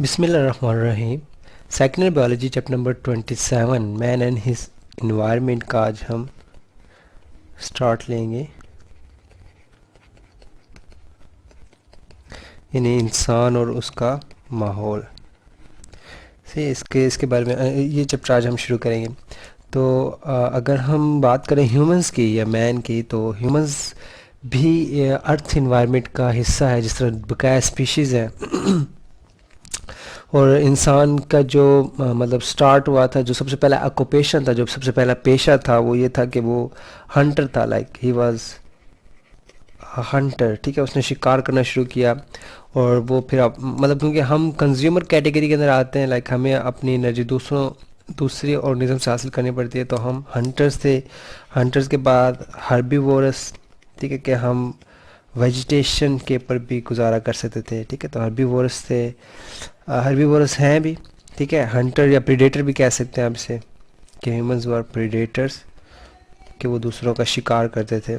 बिस्मिल्लाहिर्रहमानिर्रहीम। Secondary biology chapter number 27 man and his environment का आज हम स्टार्ट लेंगे। यानी इंसान और उसका माहौल से इसके बारे में ये चैप्टर आज हम शुरू करेंगे। तो अगर हम बात करें ह्यूमंस की या मैन की, तो ह्यूमंस भी अर्थ इन्वायरमेंट का हिस्सा है, जिस तरह बकाया स्पीशीज़ है। और इंसान का जो मतलब स्टार्ट हुआ था, जो सबसे पहला ऑक्यूपेशन था, जो सबसे पहला पेशा था, वो ये था कि वो हंटर था। लाइक ही वाज हंटर, ठीक है। उसने शिकार करना शुरू किया और वो फिर मतलब क्योंकि हम कंज्यूमर कैटेगरी के अंदर आते हैं, लाइक हमें अपनी एनर्जी दूसरी ऑर्गेनिज्म से हासिल करनी पड़ती है, तो हम हंटर्स थे। हंटर्स के बाद हर्बीवोरस, ठीक है, कि हम वेजिटेशन के ऊपर भी गुजारा कर सकते थे, ठीक है। तो हर्बीवोरस थे, हर्बीवोरस हैं भी, ठीक है। हंटर या प्रीडेटर भी कह सकते हैं आप इसे, कि ह्यूमंस वर प्रीडेटर्स, कि वो दूसरों का शिकार करते थे।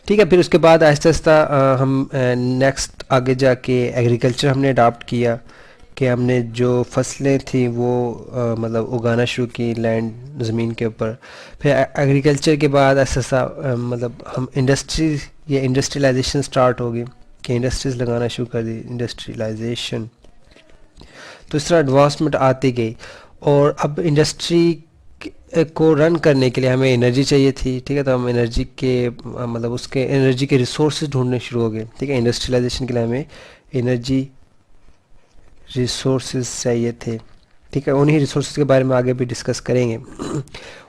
ठीक है। फिर उसके बाद आहिस्ता आहिस्ता हम नेक्स्ट आगे जाके एग्रीकल्चर हमने अडॉप्ट किया, कि हमने जो फसलें थी वो मतलब उगाना शुरू की लैंड ज़मीन के ऊपर। फिर एग्रीकल्चर के बाद आहिस्ता आहिस्ता मतलब हम इंडस्ट्री या इंडस्ट्रियलाइजेशन स्टार्ट हो गई, कि इंडस्ट्रीज़ लगाना शुरू कर दी, इंडस्ट्रियलाइजेशन। तो इस तरह एडवांसमेंट आती गई। और अब इंडस्ट्री को रन करने के लिए हमें एनर्जी चाहिए थी, ठीक है। तो हम एनर्जी के मतलब उसके एनर्जी के रिसोर्सेज ढूंढने शुरू हो गए, ठीक है। इंडस्ट्रियलाइजेशन के लिए हमें एनर्जी रिसोर्सेज चाहिए थे, ठीक है। उन्हीं रिसोर्सेज के बारे में आगे भी डिस्कस करेंगे।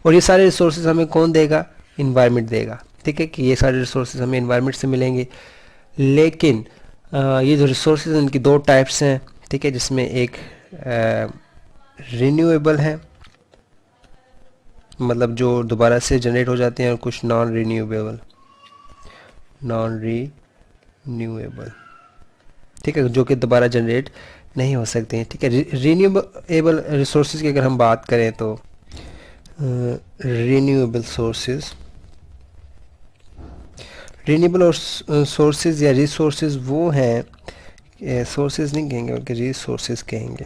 और ये सारे रिसोर्सेज हमें कौन देगा? इन्वायरमेंट देगा, ठीक है। कि ये सारे रिसोर्सेज हमें इन्वायरमेंट से मिलेंगे। लेकिन ये जो रिसोर्सेज हैं, इनकी दो टाइप्स हैं, ठीक है। जिसमें एक रिन्यूएबल है, मतलब जो दोबारा से जनरेट हो जाते हैं, और कुछ नॉन रीन्यूएबल, ठीक है, जो कि दोबारा जनरेट नहीं हो सकते हैं, ठीक है। रिन्यूएबल रिसोर्सेज की अगर हम बात करें, तो रिन्यूएबल रिन्यूएबल सोर्सेज या रिसोर्सेज वो हैं, सोर्सेज नहीं कहेंगे बल्कि रिसोर्सेज कहेंगे,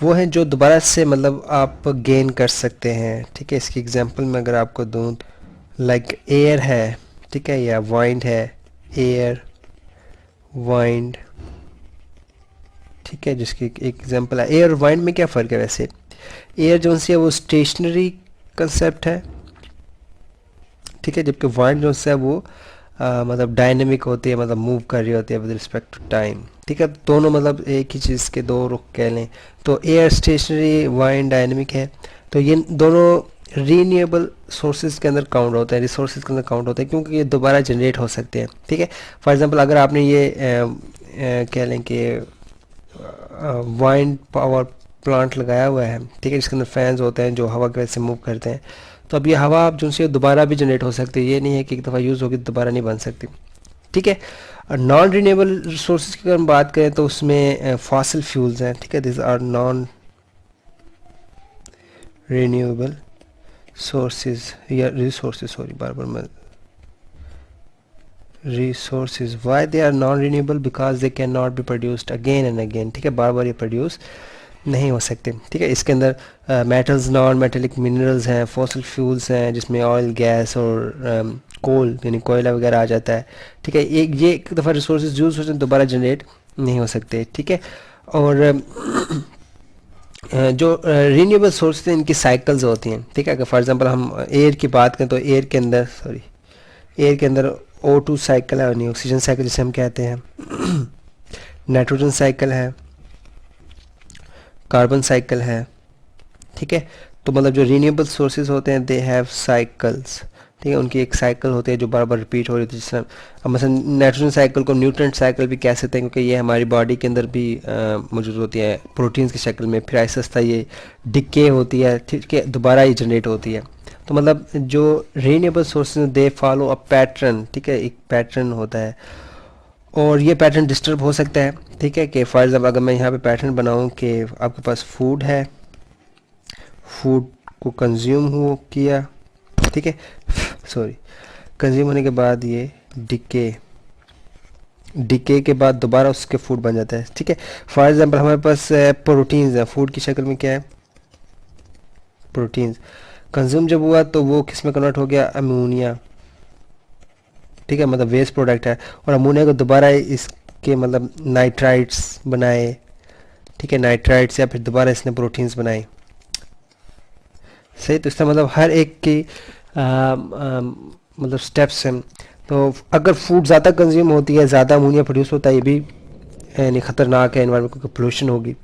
वो हैं जो दोबारा से मतलब आप गेन कर सकते हैं, ठीक है। इसकी एग्जांपल मैं अगर आपको दूं, लाइक एयर है, ठीक है, या वाइंड है। एयर, वाइंड, ठीक है, जिसकी एक एग्जांपल है। एयर और वाइंड में क्या फ़र्क है वैसे? एयर जो सी है वो स्टेशनरी कंसेप्ट है, ठीक है, जबकि वाइंड जो है वो मतलब डायनेमिक होती है, मतलब मूव कर रही होती है विद रिस्पेक्ट टू टाइम, ठीक है। दोनों मतलब एक ही चीज़ के दो रुख कह लें। तो एयर स्टेशनरी, वाइंड डायनेमिक है। तो ये दोनों रीन्यूएबल सोर्सेज के अंदर काउंट होते हैं, रिसोर्सेज के अंदर काउंट होते हैं, क्योंकि ये दोबारा जनरेट हो सकते हैं, ठीक है। फॉर एग्जांपल अगर आपने ये कह लें कि वाइंड पावर प्लांट लगाया हुआ है, ठीक है, जिसके अंदर फैंस होते हैं जो हवा की वजह से मूव करते हैं, तो अब ये हवा आप जो से दोबारा भी जनरेट हो सकती है। ये नहीं है कि एक दफ़ा यूज़ होगी तो दोबारा नहीं बन सकती, ठीक है। नॉन रिन्यूएबल रिसोर्सेज की अगर हम बात करें, तो उसमें फॉसिल फ्यूल्स हैं, ठीक है। This are non renewable sources या रिसोर्सेज, सॉरी बार बार मैं resources, why they are non renewable? Because they can not be produced again and again, ठीक है। बार बार ये प्रोड्यूस नहीं हो सकते, ठीक है। इसके अंदर मेटल्स, नॉन मेटेलिक मिनरल्स हैं, फॉसिल फ्यूल्स हैं, जिसमें ऑयल, गैस और कोल यानी कोयला वगैरह आ जाता है, ठीक है। ये एक दफ़ा रिसोर्सेज यूज़ हो जाए दोबारा जनरेट नहीं हो सकते, ठीक है। और जो रीन्यूएबल सोर्स हैं, इनकी साइकिल्स होती हैं, ठीक है। अगर फॉर एग्जांपल हम एयर की बात करें, तो एयर के अंदर O2 साइकिल है, यानी ऑक्सीजन साइकिल जिसे हम कहते हैं। नाइट्रोजन साइकिल है, कार्बन साइकिल है, ठीक है। तो मतलब जो रीन्यूएबल सोर्सेज होते हैं, दे हैव साइकिल्स, ठीक है। उनकी एक साइकिल होती है जो बार बार रिपीट हो रही थी। जिस तरह अब मसलन नाइट्रोजन साइकिल को न्यूट्रेंट साइकिल भी कह सकते हैं, क्योंकि ये हमारी बॉडी के अंदर भी मौजूद होती है प्रोटीन्स की शक्ल में। फिर आहिस्ता आहिस्ता ये डिके होती है, ठीक है, दोबारा ये जनरेट होती है। तो मतलब जो renewable sources they follow a pattern, ठीक है, एक पैटर्न होता है, और ये पैटर्न डिस्टर्ब हो सकता है, ठीक है। कि फॉर एग्जाम्पल अगर मैं यहाँ पे पैटर्न बनाऊँ कि आपके पास फूड है, फूड को कंज्यूम हो किया, ठीक है, सॉरी, कंज्यूम होने के बाद ये डिके डिके के बाद दोबारा उसके फूड बन जाता है, ठीक है। फॉर एग्जांपल हमारे पास प्रोटीन्स है, फूड की शक्ल में क्या है, प्रोटीन्स। कंज्यूम जब हुआ तो वो किस में कन्वर्ट हो गया, अमोनिया, ठीक है, मतलब वेस्ट प्रोडक्ट है। और अमोनिया को दोबारा इसके मतलब नाइट्राइट्स बनाए, ठीक है, नाइट्राइट्स, या फिर दोबारा इसने प्रोटीन्स बनाए, सही। तो इसका मतलब हर एक की मतलब स्टेप्स हैं। तो अगर फूड ज़्यादा कंज्यूम होती है, ज़्यादा अमोनिया प्रोड्यूस होता है, ये भी यानी ख़तरनाक है एनवायरनमेंट को, पोल्यूशन होगी।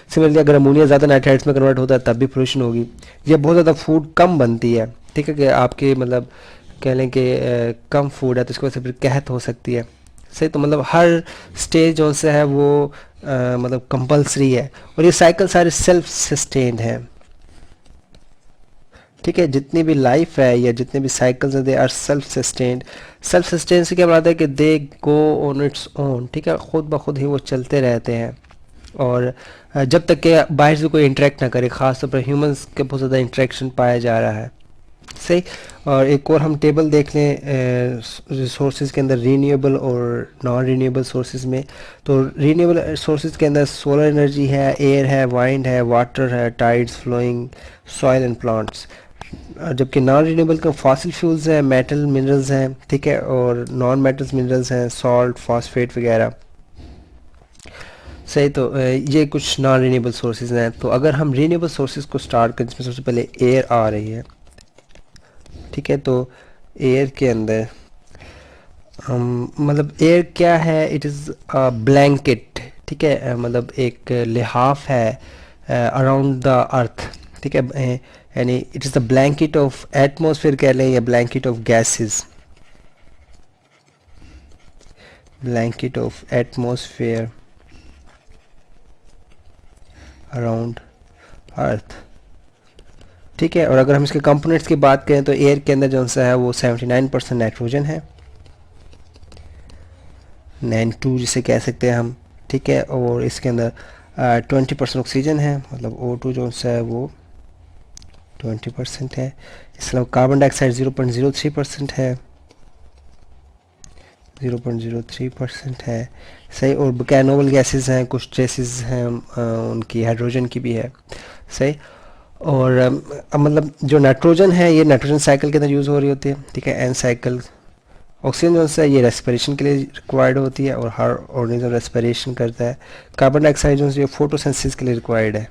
सिमिलरली अगर अमोनिया ज़्यादा नाइट्राइट्स में कन्वर्ट होता है तब भी पोल्यूशन होगी। या बहुत ज़्यादा फूड कम बनती है, ठीक है, कि आपके मतलब कह लें कि कम फूड है तो इसकी वजह से फिर कहत हो सकती है, सही। तो मतलब हर स्टेज जो से है वो मतलब कंपलसरी है। और ये साइकिल सारे सेल्फ सस्टेन्ड हैं, ठीक है। जितनी भी लाइफ है या जितने भी साइकिल्स हैं, they are self sustained. Self sustain से क्या मतलब है कि they go on its own, ठीक है, खुद ब खुद ही वो चलते रहते हैं। और जब तक कि बाहर से कोई इंटरेक्ट ना करे, ख़ासतौर पर ह्यूमंस के बहुत ज़्यादा इंटरेक्शन पाया जा रहा है, सही। और एक और हम टेबल देख लें रिसोर्सेज के अंदर, रीन्यूएबल और नॉन रीन्यूएबल सोर्सेज में। तो रीन्यूएबल सोर्सेज के अंदर सोलर एनर्जी है, एयर है, वाइंड है, वाटर है, tides flowing, soil and plants. जबकि नॉन रीन्यूएबल का फॉसिल फ्यूल्स हैं, मेटल मिनरल्स हैं, ठीक है, और नॉन मेटल्स मिनरल्स हैं, सॉल्ट, फॉस्फेट वगैरह, सही। तो ये कुछ नॉन रीन्यूएबल सोर्सेज हैं। तो अगर हम रीन्यूएबल सोर्सेज को स्टार्ट करें, जिसमें सबसे पहले एयर आ रही है, ठीक है। तो एयर के अंदर मतलब एयर क्या है, इट इज़ ब्लैंकेट, ठीक है, मतलब एक लिहाफ है अराउंड द अर्थ, ठीक है, यानी it is the blanket of atmosphere कह लें या blanket of gases, blanket of atmosphere around earth, ठीक है। और अगर हम इसके कंपोनेंट्स की बात करें तो एयर के अंदर जो सा है वो 79% नाइट्रोजन है, 92 जिसे कह सकते हैं हम, ठीक है। और इसके अंदर 20% ऑक्सीजन है, मतलब O2 जो सा है वो 20% है। इसके अलावा कार्बन डाइऑक्साइड 0.03% है, 0.03% है, सही। और बकाया नोबल गैसेस हैं, कुछ ट्रेसेस हैं उनकी, हाइड्रोजन की भी है, सही। और मतलब जो नाइट्रोजन है ये नाइट्रोजन साइकिल के अंदर यूज़ हो रही होती है, ठीक है, एन साइकिल। ऑक्सीजन जो है ये रेस्पिरेशन के लिए रिक्वायर्ड होती है और हर ऑर्गेनिज्म रेस्पिरेशन करता है। कार्बन डाइऑक्साइड जो है फोटोसिंथेसिस के लिए रिक्वायर्ड है।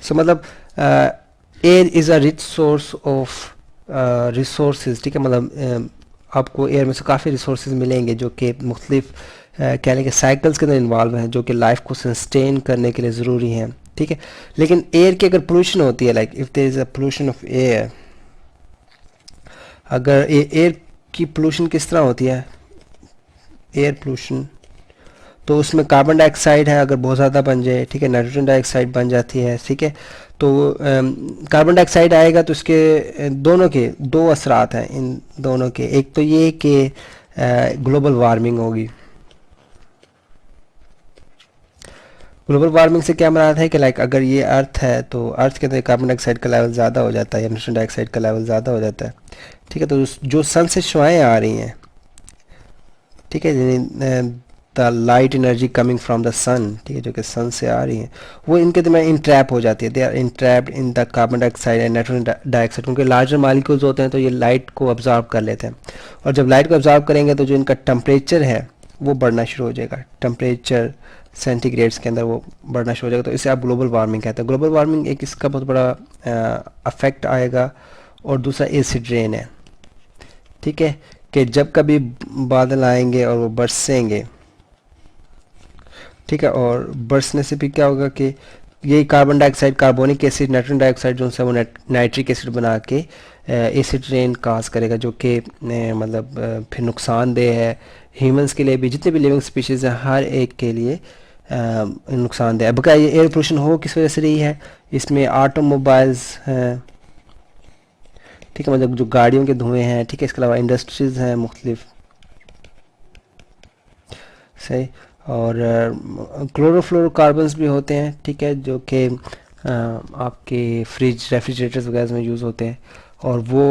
सो मतलब air is a rich source of resources, ठीक है, मतलब आपको एयर में से काफ़ी रिसोर्सेज मिलेंगे जो कि मुख्तलिफ कह लें कि साइकिल्स के अंदर इन्वॉल्व हैं, जो कि लाइफ को सस्टेन करने के लिए ज़रूरी हैं, ठीक है। लेकिन एयर की अगर पोल्यूशन होती है, like if there is a pollution of air, अगर एयर की पोल्यूशन किस तरह होती है, एयर पोल्यूशन, तो उसमें कार्बन डाइऑक्साइड है अगर बहुत ज़्यादा बन जाए, ठीक है, नाइट्रोजन डाइऑक्साइड बन जाती है, ठीक है। तो कार्बन डाइऑक्साइड आएगा तो इसके दोनों के दो असरात हैं, इन दोनों के। एक तो ये कि ग्लोबल वार्मिंग होगी। ग्लोबल वार्मिंग से क्या मराद है कि लाइक अगर ये अर्थ है तो अर्थ के अंदर कार्बन डाइऑक्साइड का लेवल ज़्यादा हो जाता है या नाइट्रोजन डाइऑक्साइड का लेवल ज़्यादा हो जाता है, ठीक है। तो जो सन से शुआएँ आ रही हैं, ठीक है, the light energy coming from the sun, ठीक है, जो कि सन से आ रही हैं, वो इनके में इंट्रैप हो जाती है, they are entrapped in the carbon dioxide and nitrogen dioxide. क्योंकि लार्जर मालिक्यूल्स होते हैं तो ये लाइट को ऑब्जॉर्व कर लेते हैं, और जब लाइट को ऑब्जॉर्व करेंगे तो जो इनका टेम्परेचर है वो बढ़ना शुरू हो जाएगा, टेम्परेचर सेंटीग्रेड्स के अंदर वो बढ़ना शुरू हो जाएगा। तो इसे आप ग्लोबल वार्मिंग कहते हैं। ग्लोबल वार्मिंग एक इसका बहुत बड़ा अफेक्ट आएगा। और दूसरा एसिड रेन है, ठीक है, कि जब कभी बादल आएंगे और वो बरसेंगे, ठीक है, और बरसने से भी क्या होगा कि यही carbon dioxide, carbonic acid, nitrogen dioxide जो है वो नाइट्रिक एसिड बना के एसिड रेन काज करेगा, जो कि मतलब फिर नुकसानदेह है ह्यूमंस के लिए भी, जितने भी लिविंग स्पीशीज़ हैं हर एक के लिए नुकसानदेह है। बकाया ये एयर पोल्यूशन हो किस वजह से रही है, इसमें ऑटोमोबाइल्स हैं, ठीक है, मतलब जो गाड़ियों के धुएँ हैं, ठीक है, इसके अलावा इंडस्ट्रीज़ हैं मुख्तलिफ, सही। और क्लोरोफ्लोरोकार्बन्स भी होते हैं, ठीक है, जो कि आपके फ्रिज रेफ्रिजरेटर्स वगैरह में यूज़ होते हैं। और वो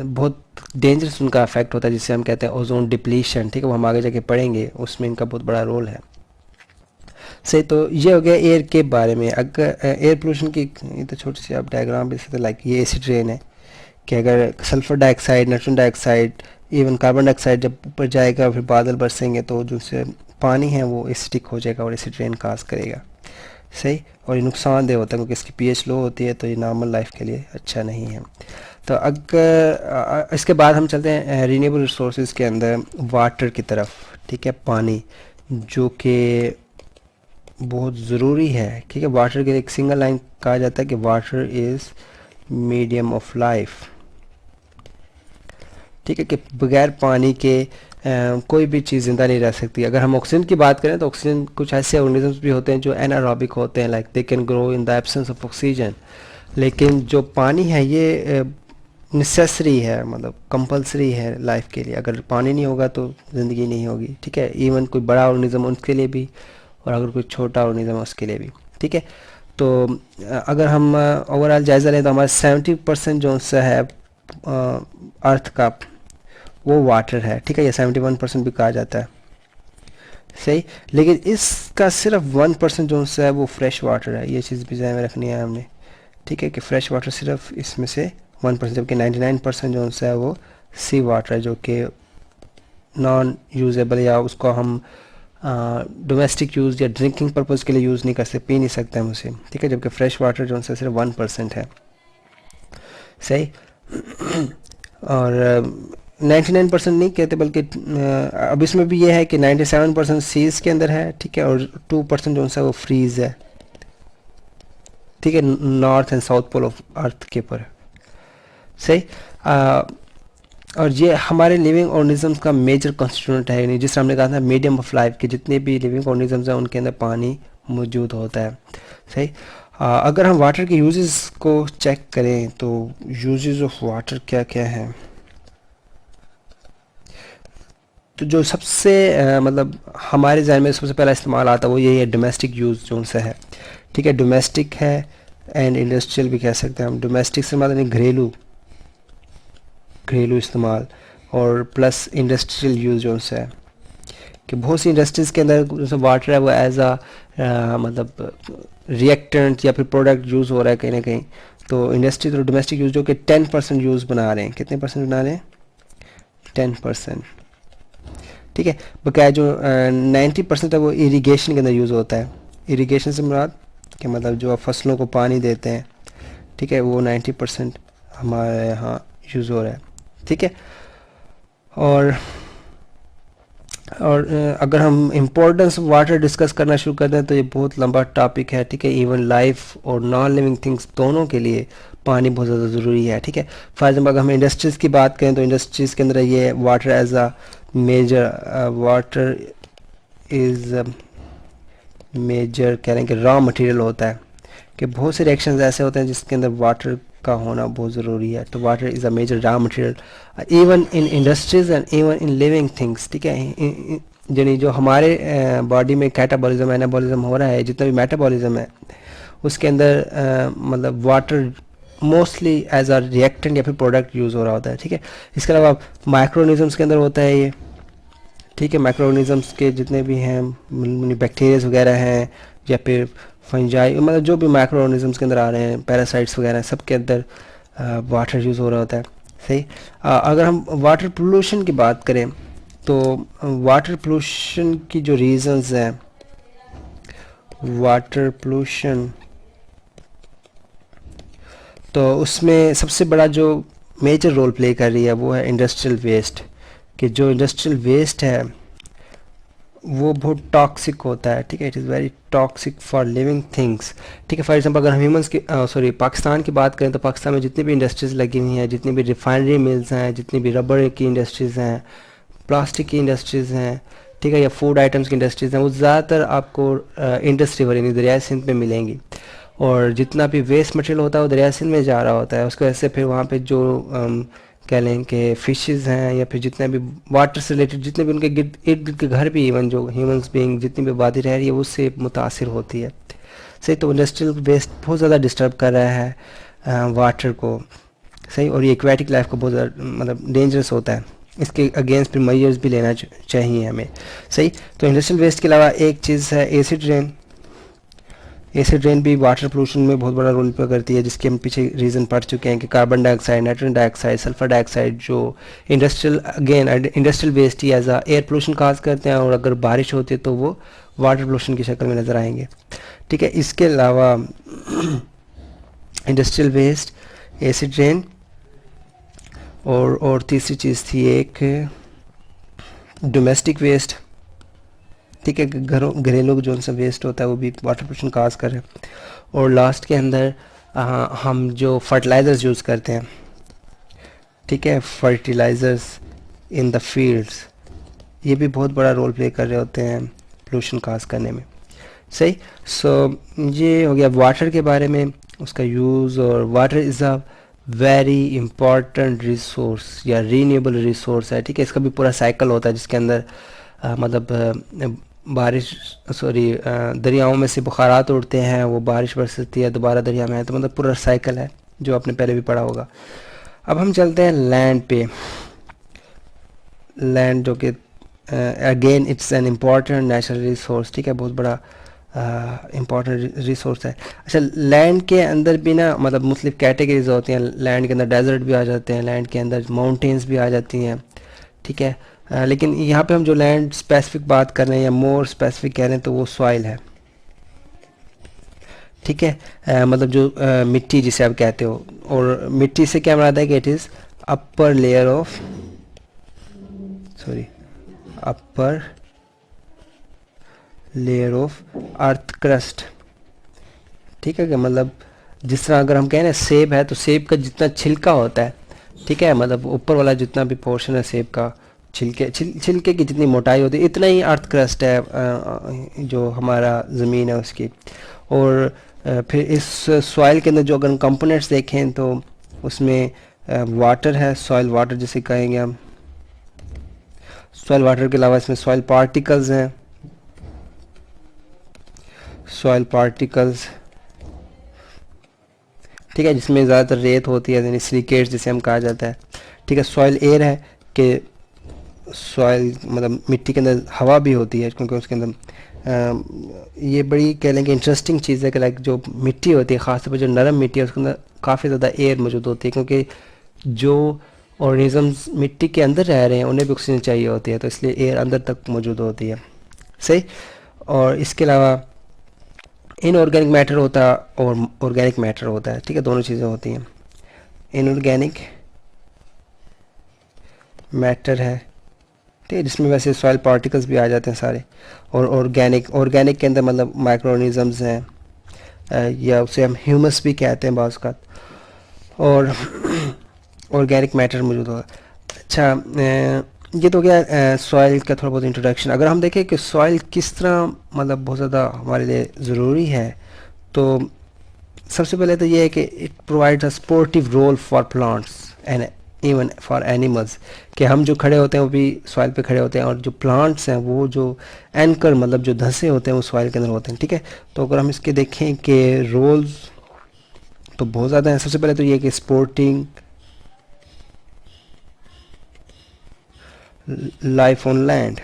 बहुत डेंजरस उनका इफेक्ट होता है जिसे हम कहते हैं ओजोन डिप्लीशन, ठीक है, वो हम आगे जाके पढ़ेंगे, उसमें इनका बहुत बड़ा रोल है। सही, तो ये हो गया एयर के बारे में। अगर एयर पोल्यूशन की ये तो छोटी सी आप डायग्राम भी सकते, लाइक ये एसिड रेन है कि अगर sulphur dioxide, nitrogen dioxide, even carbon dioxide जब ऊपर जाएगा फिर बादल बरसेंगे तो जो से पानी है वो एसिडिक हो जाएगा और एसिड रेन काज करेगा। सही, और ये नुकसानदेह होता है क्योंकि इसकी पीएच लो होती है, तो ये नॉर्मल लाइफ के लिए अच्छा नहीं है। तो अगर इसके बाद हम चलते हैं रीन्यूएबल रिसोर्सेज के अंदर वाटर की तरफ, ठीक है, पानी जो कि बहुत ज़रूरी है, ठीक है। वाटर के एक सिंगल लाइन कहा जाता है कि water is medium of life, ठीक है, कि बगैर पानी के कोई भी चीज़ ज़िंदा नहीं रह सकती। अगर हम ऑक्सीजन की बात करें तो ऑक्सीजन, कुछ ऐसे ऑर्गेनिजम्स भी होते हैं जो एनारोबिक होते हैं, like they can grow in the absence of oxygen, लेकिन जो पानी है ये नेसेसरी है, मतलब कंपलसरी है लाइफ के लिए। अगर पानी नहीं होगा तो ज़िंदगी नहीं होगी, ठीक है, इवन कोई बड़ा ऑर्गेनिज्म उनके लिए भी और अगर कोई छोटा ऑर्गेनिज्म उसके लिए भी, ठीक है। तो अगर हम ओवरऑल जायज़ा लें तो हमारा 70% जो सा है अर्थ का वो वाटर है, ठीक है, या 71% भी कहा जाता है। सही, लेकिन इसका सिर्फ 1% जो सा है वो फ्रेश वाटर है। ये चीज़ भी ध्यान में रखनी है हमने, ठीक है, कि फ्रेश वाटर सिर्फ इसमें से 1%, जबकि 99% जो सा है वो सी वाटर है, जो कि नॉन यूजेबल या उसको हम डोमेस्टिक यूज़ या ड्रिंकिंग पर्पज़ के लिए यूज़ नहीं कर सकते, पी नहीं सकते हम उसे, ठीक है, जबकि फ्रेश वाटर जो सा सिर्फ 1% है। सही, और 99% नहीं कहते, बल्कि अब इसमें भी ये है कि 97% सीज़ के अंदर है, ठीक है, और 2% जो सा वो फ्रीज़ है, ठीक है, north and south pole of earth के ऊपर। सही, और ये हमारे लिविंग ऑर्गेनिजम्स का मेजर कंस्टिट्यूएंट है, यानी जिस तरह हमने कहा था मीडियम ऑफ लाइफ के जितने भी लिविंग ऑर्गेनिजम्स हैं उनके अंदर पानी मौजूद होता है। सही, अगर हम वाटर के यूजेस को चेक करें तो यूजेस ऑफ वाटर क्या क्या हैं, तो जो सबसे मतलब हमारे जहन में सबसे पहला इस्तेमाल आता है वो यही है डोमेस्टिक यूज़ जो उनसे है, ठीक है, डोमेस्टिक है एंड इंडस्ट्रियल भी कह सकते हैं हम। डोमेस्टिक से मतलब घरेलू इस्तेमाल और प्लस इंडस्ट्रियल यूज़ जो उनसे है कि बहुत सी इंडस्ट्रीज़ के अंदर जैसे वाटर है वो एज मतलब रिएक्टेंट या फिर प्रोडक्ट यूज़ हो रहा है कहीं ना कहीं। तो इंडस्ट्री तो डोमेस्टिक यूज़ जो कि 10% यूज़ बना रहे हैं, कितने परसेंट बना रहे हैं, 10%, ठीक है। बकाया जो 90% है वो इरिगेशन के अंदर यूज़ होता है। इरिगेशन से मुराद कि मतलब जो फसलों को पानी देते हैं, ठीक है, वो 90% हमारे यहाँ यूज़ हो रहा है, ठीक है। और अगर हम इम्पोर्टेंस ऑफ वाटर डिस्कस करना शुरू कर दें तो ये बहुत लंबा टॉपिक है, ठीक है। इवन लाइफ और नॉन लिविंग थिंग्स दोनों के लिए पानी बहुत ज़्यादा ज़रूरी है, ठीक है। फॉर एग्जाम्पल अगर हम इंडस्ट्रीज़ की बात करें तो इंडस्ट्रीज़ के अंदर ये water as a major, water is major कह रहे हैं कि रॉ मटेरियल होता है, कि बहुत से रिएक्शंस ऐसे होते हैं जिसके अंदर वाटर का होना बहुत ज़रूरी है। तो water is a major raw material even in industries and even in living things, ठीक है। यानी जो हमारे बॉडी में कैटाबॉलिज्म एनाबॉलिज्म हो रहा है, जितना भी मेटाबॉलिज्म है उसके अंदर मतलब water mostly as a reactant या फिर प्रोडक्ट यूज़ हो रहा होता है, ठीक है। इसके अलावा माइक्रोऑर्गेनिजम्स के अंदर होता है ये, ठीक है। माइक्रोऑर्गेनिजम्स के जितने भी हैं बैक्टीरियाज वगैरह हैं या फिर फंजाई, मतलब जो भी माइक्रोऑर्गेनिजम्स के अंदर आ रहे हैं, पैरासाइट्स वगैरह, सब के अंदर वाटर यूज़ हो रहा होता है। सही, अगर हम वाटर पोल्यूशन की बात करें तो वाटर पोल्यूशन की जो रीजंस हैं, वाटर पोल्यूशन तो उसमें सबसे बड़ा जो मेजर रोल प्ले कर रही है वो है इंडस्ट्रियल वेस्ट, कि जो इंडस्ट्रियल वेस्ट है वो बहुत टॉक्सिक होता है, ठीक है। It is very toxic for living things, ठीक है। फॉर एग्जांपल अगर हम ह्यूमंस की सॉरी पाकिस्तान की बात करें तो पाकिस्तान में जितनी भी इंडस्ट्रीज़ लगी हुई हैं, जितनी भी रिफाइनरी मिल्स हैं, जितनी भी रबर की इंडस्ट्रीज़ हैं, प्लास्टिक की इंडस्ट्रीज़ हैं, ठीक है, या फूड आइटम्स की इंडस्ट्रीज़ हैं, वो ज़्यादातर आपको इंडस रिवर यानी दरिया सिंध में मिलेंगी। और जितना भी वेस्ट मटेरियल होता है वो दरिया सिंध में जा रहा होता है, उसकी वजह से फिर वहाँ पे जो कह लें कि फ़िशेज़ हैं या फिर जितने भी वाटर से रिलेटेड जितने भी उनके इर्द गिर्द के घर भी, इवन जो ह्यूमंस बीइंग जितनी भी आबादी रह रही है उससे मुतासिर होती है। सही, तो इंडस्ट्रियल वेस्ट बहुत ज़्यादा डिस्टर्ब कर रहा है वाटर को, सही। और ये एक्वेटिक लाइफ को बहुत ज़्यादा मतलब डेंजरस होता है, इसके अगेंस्ट फिर मेजर्स भी लेना चाहिए हमें। सही। तो इंडस्ट्रियल वेस्ट के अलावा एक चीज़ है एसिड रेन। एसिड रेन भी वाटर पोल्यूशन में बहुत बड़ा रोल प्ले करती है, जिसके हम पीछे रीज़न पढ़ चुके हैं कि carbon dioxide, nitrogen dioxide, sulphur dioxide जो इंडस्ट्रियल वेस्ट ही एज आ एयर पोल्यूशन काज करते हैं, और अगर बारिश होती है तो वो वाटर पोल्यूशन की शक्ल में नज़र आएंगे। ठीक है। इसके अलावा इंडस्ट्रियल वेस्ट, एसिड रेन, और तीसरी चीज़ थी एक डोमेस्टिक वेस्ट। ठीक है। घरेलू जो सा वेस्ट होता है वो भी वाटर पोल्यूशन काज कर रहे हैं। और लास्ट के अंदर हम जो फर्टिलाइज़र्स यूज़ करते हैं, ठीक है, फर्टिलाइज़र्स इन द फील्ड्स, ये भी बहुत बड़ा रोल प्ले कर रहे होते हैं पोल्यूशन काज करने में। सही। सो ये हो गया वाटर के बारे में, उसका यूज़। और water is a very important resource या रीन्यूएबल रिसोर्स है। ठीक है। इसका भी पूरा साइकिल होता है जिसके अंदर मतलब बारिश दरियाओं में से बुखारात उड़ते हैं, वो बारिश बरसती है, दोबारा दरिया में है, तो मतलब पूरा साइकिल है जो आपने पहले भी पढ़ा होगा। अब हम चलते हैं लैंड पे। लैंड जो कि again it's an important natural resource. ठीक है। बहुत बड़ा इम्पॉर्टेंट रिसोर्स है। अच्छा, लैंड के अंदर भी ना मतलब मुख्तलिफ कैटेगरीज होती हैं। लैंड के अंदर डेजर्ट भी आ जाते हैं, लैंड के अंदर माउंटेन्स भी आ जाती हैं। ठीक है। लेकिन यहाँ पे हम जो लैंड स्पेसिफिक बात कर रहे हैं या मोर स्पेसिफिक कह रहे हैं तो वो सॉइल है। ठीक है। मतलब जो मिट्टी जिसे आप कहते हो, और मिट्टी से क्या मराद है कि it is upper layer of upper layer of earth crust. ठीक है। कि मतलब जिस तरह अगर हम कहें ना सेब है, तो सेब का जितना छिलका होता है, ठीक है, मतलब ऊपर वाला जितना भी पोर्शन है सेब का, छिलके की जितनी मोटाई होती है, इतना ही अर्थ क्रस्ट है जो हमारा ज़मीन है उसकी। और फिर इस सॉइल के अंदर जो अगर कंपोनेंट्स देखें तो उसमें वाटर है, सॉइल वाटर जिसे कहेंगे हम। सॉइल वाटर के अलावा इसमें सॉइल पार्टिकल्स हैं, सॉइल पार्टिकल्स, ठीक है, जिसमें ज़्यादातर रेत होती है, यानी सिलिकेट्स जिसे हम कहा जाता है। ठीक है। सॉइल एयर है कि सॉइल मतलब मिट्टी के अंदर हवा भी होती है, क्योंकि उसके अंदर ये बड़ी कह लेंगे इंटरेस्टिंग चीज़ है कि लाइक जो मिट्टी होती है, ख़ासतौर पर जो नरम मिट्टी है, उसके अंदर काफ़ी ज़्यादा एयर मौजूद होती है, क्योंकि जो ऑर्गेनिजम्स मिट्टी के अंदर रह रहे हैं उन्हें भी ऑक्सीजन चाहिए होती है, तो इसलिए एयर अंदर तक मौजूद होती है। सही। और इसके अलावा इनऑर्गेनिक मैटर होता है और ऑर्गेनिक मैटर होता है। ठीक है। दोनों चीज़ें होती हैं। इनऑर्गेनिक मैटर है, ठीक है, जिसमें वैसे सॉइल पार्टिकल्स भी आ जाते हैं सारे। और ऑर्गेनिक के अंदर मतलब माइक्रो ऑर्गेनिजम्स हैं, या उसे हम ह्यूमस भी कहते हैं बाज़ का। और ऑर्गेनिक मैटर मौजूद होगा। अच्छा, ये तो गया सॉइल का थोड़ा बहुत इंट्रोडक्शन। अगर हम देखें कि सॉइल किस तरह मतलब बहुत ज़्यादा हमारे लिए ज़रूरी है, तो सबसे पहले तो ये है कि it provides a supportive role for plants and even for animals, कि हम जो खड़े होते हैं वो भी सॉइल पे खड़े होते हैं, और जो प्लांट्स हैं वो जो एंकर मतलब जो धंसे होते हैं वो सॉइल के अंदर होते हैं। ठीक है। तो अगर हम इसके देखें कि रोल्स तो बहुत ज़्यादा हैं। सबसे पहले तो ये कि सपोर्टिंग लाइफ ऑन लैंड।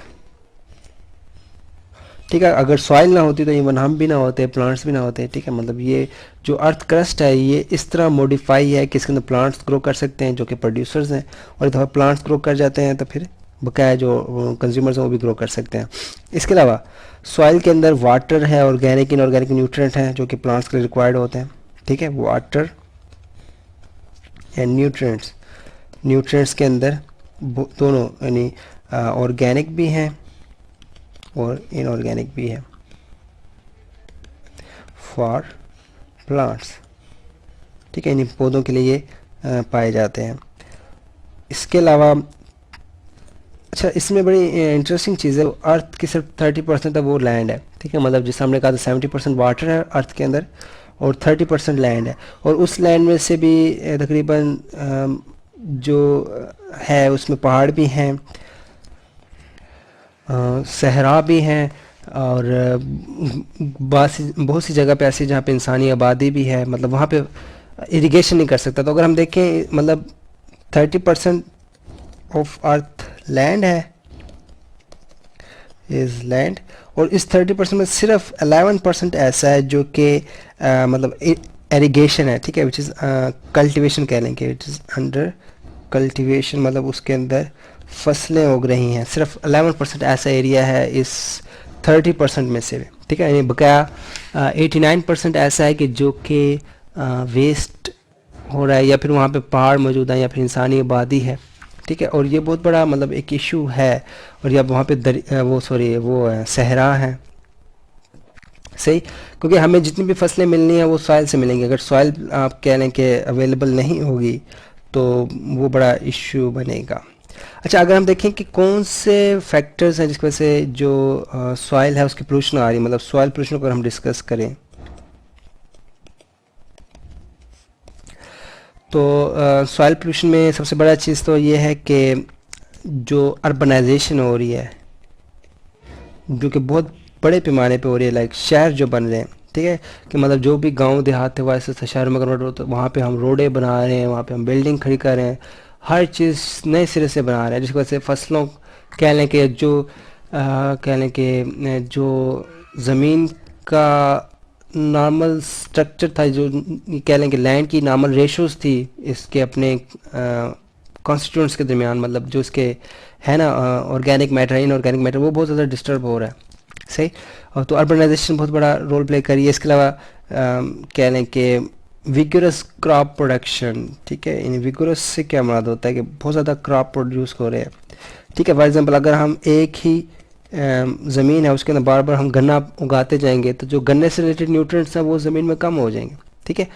ठीक है। अगर सॉइल ना होती तो इवन हम भी ना होते, प्लांट्स भी ना होते। ठीक है। मतलब ये जो अर्थ क्रस्ट है ये इस तरह मॉडिफाई है कि इसके अंदर प्लांट्स ग्रो कर सकते हैं जो कि प्रोड्यूसर्स हैं, और जब प्लांट्स ग्रो कर जाते हैं तो फिर बकाया जो कंज्यूमर्स हैं वो भी ग्रो कर सकते हैं। इसके अलावा सॉइल के अंदर वाटर है, ऑर्गेनिक इनऑर्गेनिक न्यूट्रिएंट हैं जो कि प्लांट्स के लिए रिक्वायर्ड होते हैं। ठीक है। वाटर एंड न्यूट्रिएंट्स, न्यूट्रिएंट्स के अंदर दोनों यानी ऑर्गेनिक भी हैं और इनऑर्गेनिक भी है फॉर प्लांट्स। ठीक है। इन पौधों के लिए ये पाए जाते हैं। इसके अलावा अच्छा, इसमें बड़ी इंटरेस्टिंग चीज़ है, अर्थ की सिर्फ 30% है वो लैंड है। ठीक है। मतलब जिस हमने कहा था 70% वाटर है अर्थ के अंदर और 30% लैंड है, और उस लैंड में से भी तकरीबन जो है उसमें पहाड़ भी हैं, सहरा भी हैं, और बहुत सी जगह पे ऐसी जहाँ पे इंसानी आबादी भी है, मतलब वहाँ पे इरिगेशन नहीं कर सकता। तो अगर हम देखें मतलब 30% ऑफ अर्थ लैंड है, इज़ लैंड, और इस 30% में सिर्फ 11% ऐसा है जो कि मतलब इरिगेशन है, ठीक है, विच इज़ कल्टिवेशन कह लेंगे, विच इज़ अंडर कल्टिवेशन, मतलब उसके अंदर फसलें उग रही हैं। सिर्फ 11% ऐसा एरिया है इस 30% में से, ठीक है। यानी बकाया 89% ऐसा है कि जो कि वेस्ट हो रहा है, या फिर वहाँ पे पहाड़ मौजूद है, या फिर इंसानी आबादी है, ठीक है। और ये बहुत बड़ा मतलब एक इशू है। और या वहाँ पे वो सहरा है, सही, क्योंकि हमें जितनी भी फसलें मिलनी है वो सॉइल से मिलेंगी। अगर सॉइल आप कह लें कि अवेलेबल नहीं होगी तो वो बड़ा इशू बनेगा। अच्छा, अगर हम देखें कि कौन से फैक्टर्स हैं जिसकी वजह से जो सॉइल है उसकी पोल्यूशन आ रही है, मतलब सॉइल पोल्यूशन को अगर हम डिस्कस करें तो सॉइल पोल्यूशन में सबसे बड़ा चीज़ तो ये है कि जो अर्बनाइजेशन हो रही है, जो कि बहुत बड़े पैमाने पे हो रही है, लाइक शहर जो बन रहे हैं, ठीक है, कि मतलब जो भी गांव देहात थे वैसे से शहर में कन्वर्ट होते, वहाँ पे हम रोडें बना रहे हैं, वहाँ पे हम बिल्डिंग खड़ी कर रहे हैं, हर चीज़ नए सिरे से बना रहे हैं, जिसकी वजह से फसलों कह लें कि जो ज़मीन का नॉर्मल स्ट्रक्चर था, जो कह लें कि लैंड की नॉर्मल रेशोज़ थी इसके अपने कॉन्स्टिट्यूंट्स के दरमियान, मतलब जो इसके है ना ऑर्गेनिक मैटर, इनऑर्गेनिक मैटर, वो बहुत ज़्यादा डिस्टर्ब हो रहा है, सही। और तो अर्बनाइजेशन बहुत बड़ा रोल प्ले करी है। इसके अलावा कह लें कि विगरस क्रॉप प्रोडक्शन, ठीक है, इन विगरस से क्या मुराद होता है कि बहुत ज़्यादा क्रॉप प्रोड्यूस हो रहे हैं, ठीक है। फॉर एग्जांपल अगर हम एक ही ज़मीन है उसके अंदर बार बार हम गन्ना उगाते जाएंगे तो जो गन्ने से रिलेटेड न्यूट्रिएंट्स हैं वो ज़मीन में कम हो जाएंगे, ठीक है।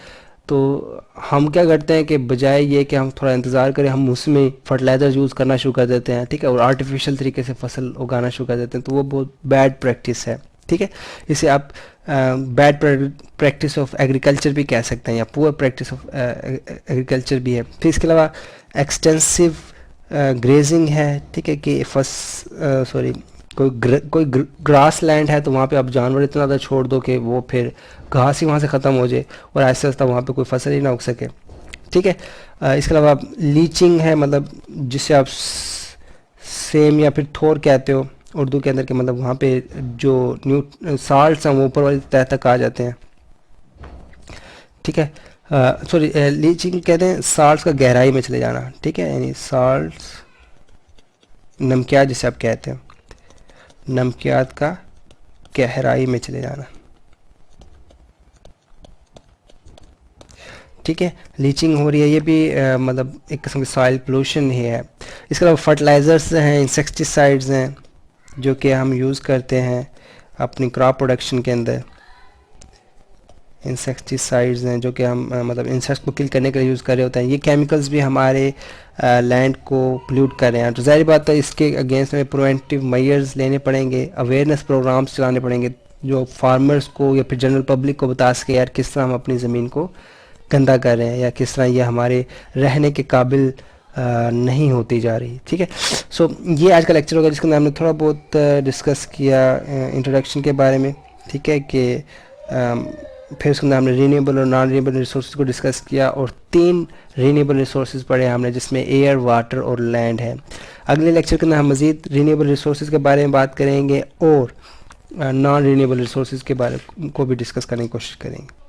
तो हम क्या करते हैं कि बजाय ये कि हम थोड़ा इंतज़ार करें, हम उसमें फर्टिलाइज़र यूज़ करना शुरू कर देते हैं, ठीक है, और आर्टिफिशियल तरीके से फसल उगाना शुरू कर देते हैं, तो वो बहुत बैड प्रैक्टिस है, ठीक है। इसे आप बैड प्रैक्टिस ऑफ एग्रीकल्चर भी कह सकते हैं, या पुअर प्रैक्टिस ऑफ एग्रीकल्चर भी है। फिर इसके अलावा एक्सटेंसिव ग्रेजिंग है, ठीक है, कि कोई ग्रास लैंड है तो वहाँ पे आप जानवर इतना ज़्यादा छोड़ दो कि वो फिर घास ही वहाँ से ख़त्म हो जाए और आहिस्ता आहिस्ता वहाँ पे कोई फसल ही ना उग सके, ठीक है। इसके अलावा लीचिंग है, मतलब जिसे आप सेम या फिर थोर कहते हो उर्दू के अंदर के, मतलब वहाँ पे जो साल्ट्स हैं वो ऊपर वाली तह तक आ जाते हैं, ठीक है। सॉरी, लीचिंग कहते हैं साल्ट्स का गहराई में चले जाना, ठीक है, यानी साल्ट्स नमकियात जिसे आप कहते हैं, नमकियात का गहराई में चले जाना, ठीक है। लीचिंग हो रही है, ये भी मतलब एक किस्म की सॉइल पोल्यूशन ही है। इसके अलावा फर्टिलाइज़र्स हैं, इंसेक्टिसाइड्स हैं जो कि हम यूज़ करते हैं अपनी क्रॉप प्रोडक्शन के अंदर। इंसेक्टिसाइड्स हैं जो कि हम मतलब इंसेक्ट्स को किल करने के लिए यूज़ कर रहे होते हैं। ये केमिकल्स भी हमारे लैंड को पोल्यूट कर रहे हैं, तो ज़ाहिर बात है इसके अगेंस्ट में प्रिवेंटिव मेजर्स लेने पड़ेंगे, अवेयरनेस प्रोग्राम्स चलाने पड़ेंगे जो फार्मर्स को या फिर जनरल पब्लिक को बता सके यार किस तरह हम अपनी ज़मीन को गंदा कर रहे हैं या किस तरह ये हमारे रहने के काबिल नहीं होती जा रही, ठीक है। सो ये आज का लेक्चर होगा जिसके अंदर हमने थोड़ा बहुत डिस्कस किया इंट्रोडक्शन के बारे में, ठीक है, कि फिर उसके अंदर हमने रीन्यूएबल और नॉन रीन्यूएबल रिसोर्स को डिस्कस किया और 3 रीन्यूएबल रिसोर्स पढ़े हमने जिसमें एयर, वाटर और लैंड है। अगले लेक्चर के अंदर हम मज़ीद रीन्यूएबल रिसोर्स के बारे में बात करेंगे और नॉन रीन्यूएबल रिसोर्स के बारे को भी डिस्कस करने की कोशिश करेंगे।